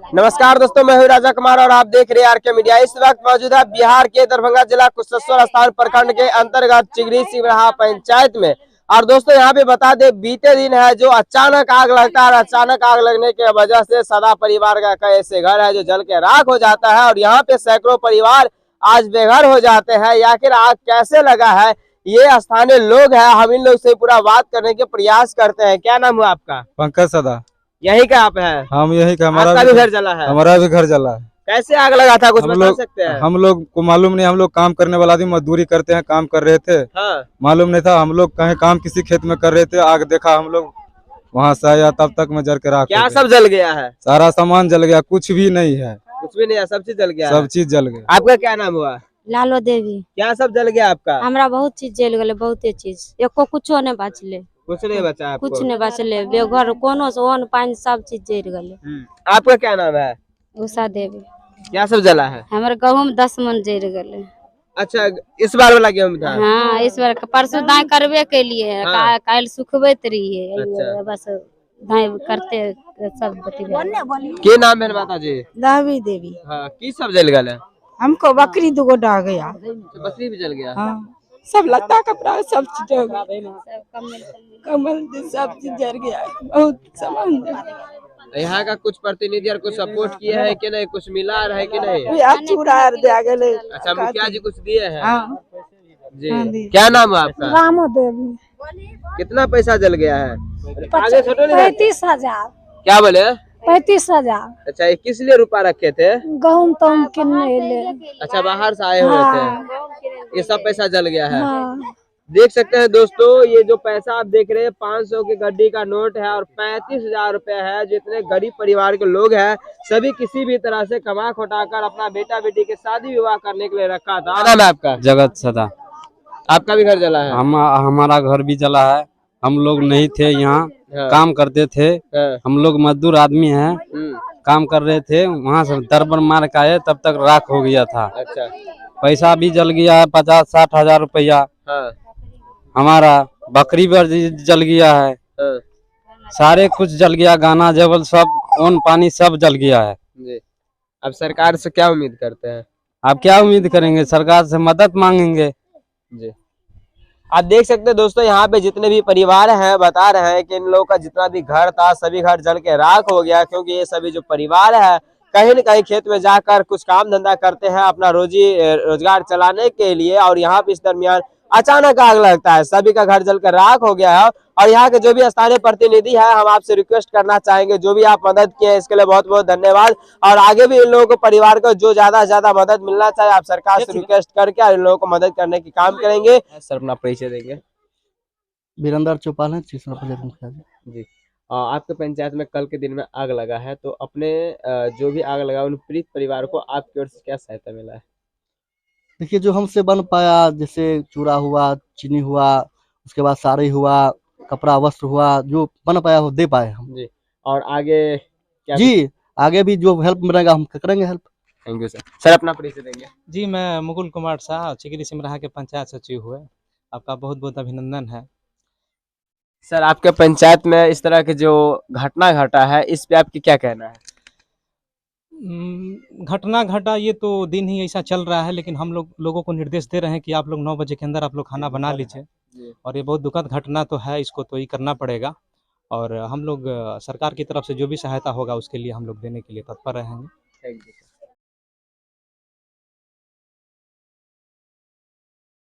नमस्कार दोस्तों, मैं हूं राजा कुमार और आप देख रहे हैं आरके मीडिया। इस वक्त मौजूद है बिहार के दरभंगा जिला कुशेश्वर स्थान प्रखंड के अंतर्गत चिगरी सिमराहा पंचायत में। और दोस्तों यहाँ पे बता दे, बीते दिन है जो अचानक आग लगता है और अचानक आग लगने की वजह से सदा परिवार का ऐसे घर है जो जल के राख हो जाता है और यहाँ पे सैकड़ों परिवार आज बेघर हो जाते हैं। आखिर आग कैसे लगा है, ये स्थानीय लोग हैं, हम इन लोग से पूरा बात करने के प्रयास करते हैं। क्या नाम हुआ आपका? पंकज सदा। यही का आप है? हम यही का। हमारा भी घर जला है। हमारा भी घर जला है। कैसे आग लगा था, कुछ बता सकते हैं? हम लोग को मालूम नहीं, हम लोग काम करने वाला आदमी मजदूरी करते हैं, काम कर रहे थे। हाँ। मालूम नहीं था, हम लोग कहीं काम किसी खेत में कर रहे थे, आग देखा हम लोग वहाँ से आया, तब तक में जल के राख। क्या सब जल गया है? सारा सामान जल गया, कुछ भी नहीं है। कुछ भी नहीं है, सब चीज जल गया। सब चीज जल गया। आपका क्या नाम हुआ? लालो देवी। क्या सब जल गया आपका? हमरा बहुत चीज जल गए, बहुते चीज, एको कुछो नहीं बचले। कुछ नहीं बचा आपको? कुछ नहीं बचले, बेघर कोनो से ओन पानी सब चीज जल गए। आपका क्या नाम है? उषा देवी। क्या सब जला है? हमारे गेहूं 10 मन जल गए। अच्छा, इस बार वाला गेहूं था? हाँ, इस बार परसों दाई करबे के लिए कल सुखबैत रही है। अच्छा। बस दाई करते सब बती। के नाम है माता जी? दावी देवी। हाँ, की सब जल गया? हमको बकरी दुगो डा गया। बकरी भी जल गया? हाँ, सब लत्ता कपड़ा सब चीज जल गया। कमल सब चीज जल गया, बहुत सामान। यहाँ का कुछ प्रतिनिधि और कुछ सपोर्ट किया है कि नहीं, कुछ मिला है कि नहीं? चूड़ा दिया गए। अच्छा, मुखिया जी कुछ दिए हैं? हाँ। जी। क्या नाम है आपका? रामो देवी। कितना पैसा जल गया है? 35,000। क्या बोले? 35,000। अच्छा, ये किस लिए रुपया रखे थे? गेहूं तो किन्ने ले। अच्छा, बाहर से आए हुए थे, ये सब पैसा जल गया है। हाँ। देख सकते हैं दोस्तों, ये जो पैसा आप देख रहे हैं 500 की गड्डी का नोट है और 35,000 रुपए है। जितने गरीब परिवार के लोग हैं सभी किसी भी तरह से कमा खोटाकर अपना बेटा बेटी के शादी विवाह करने के लिए रखा था। नाम है आपका? जगत सदा। आपका भी घर जला है? हमारा घर भी जला है। हम लोग नहीं थे यहाँ, काम करते थे। हम लोग मजदूर आदमी हैं, काम कर रहे थे। वहाँ से दरबर मार के आए, तब तक राख हो गया था। अच्छा। पैसा भी जल गया है, 50-60 हजार रुपया। हमारा बकरी भी जल गया है। सारे कुछ जल गया, गाना जबल सब, ओन पानी सब जल गया है। जी। अब सरकार से क्या उम्मीद करते हैं? आप क्या उम्मीद करेंगे? सरकार से मदद मांगेंगे। जी। आप देख सकते हैं दोस्तों, यहाँ पे जितने भी परिवार हैं बता रहे हैं कि इन लोगों का जितना भी घर था सभी घर जल के राख हो गया, क्योंकि ये सभी जो परिवार है कहीं न कहीं खेत में जाकर कुछ काम धंधा करते हैं अपना रोजगार चलाने के लिए। और यहाँ पे इस दरमियान अचानक आग लगता है, सभी का घर जलकर राख हो गया है। और यहाँ के जो भी स्थानीय प्रतिनिधि है, हम आपसे रिक्वेस्ट करना चाहेंगे, जो भी आप मदद किए हैं इसके लिए बहुत बहुत धन्यवाद। और आगे भी इन लोगों को, परिवार को जो ज्यादा से ज्यादा मदद मिलना चाहिए, आप सरकार से रिक्वेस्ट करके इन लोगों को मदद करने की काम करेंगे। सर, अपना परिचय देंगे। वीरेंद्र चौपाल है, तीसरा पंचायत मुखिया जी। आपके पंचायत में कल के दिन में आग लगा है, तो अपने जो भी आग लगा उन पीड़ित परिवार को आपकी ओर से क्या सहायता मिला है? देखिए, जो हमसे बन पाया, जैसे चूड़ा हुआ, चीनी हुआ, उसके बाद साड़ी हुआ, कपड़ा वस्त्र हुआ, जो बन पाया वो दे पाए हम। जी। और आगे क्या? जी, आगे भी जो हेल्प मिलेगा हम करेंगे help. Thank you sir. Sir, अपना परिचय देंगे। जी, मैं मुकुल कुमार शाह, चिगरी सिमराहा के पंचायत सचिव हुए। आपका बहुत बहुत अभिनंदन है। सर, आपके पंचायत में इस तरह के जो घटना घटा है, इस पे आपकी क्या कहना है? घटना घटा ये तो दिन ही ऐसा चल रहा है, लेकिन हम लोगों को निर्देश दे रहे हैं कि आप लोग 9 बजे के अंदर आप लोग खाना बना लीजिए। और ये बहुत दुखद घटना तो है, इसको तो ही करना पड़ेगा। और हम लोग सरकार की तरफ से जो भी सहायता होगा उसके लिए हम लोग देने के लिए तत्पर रहेंगे। Thank you.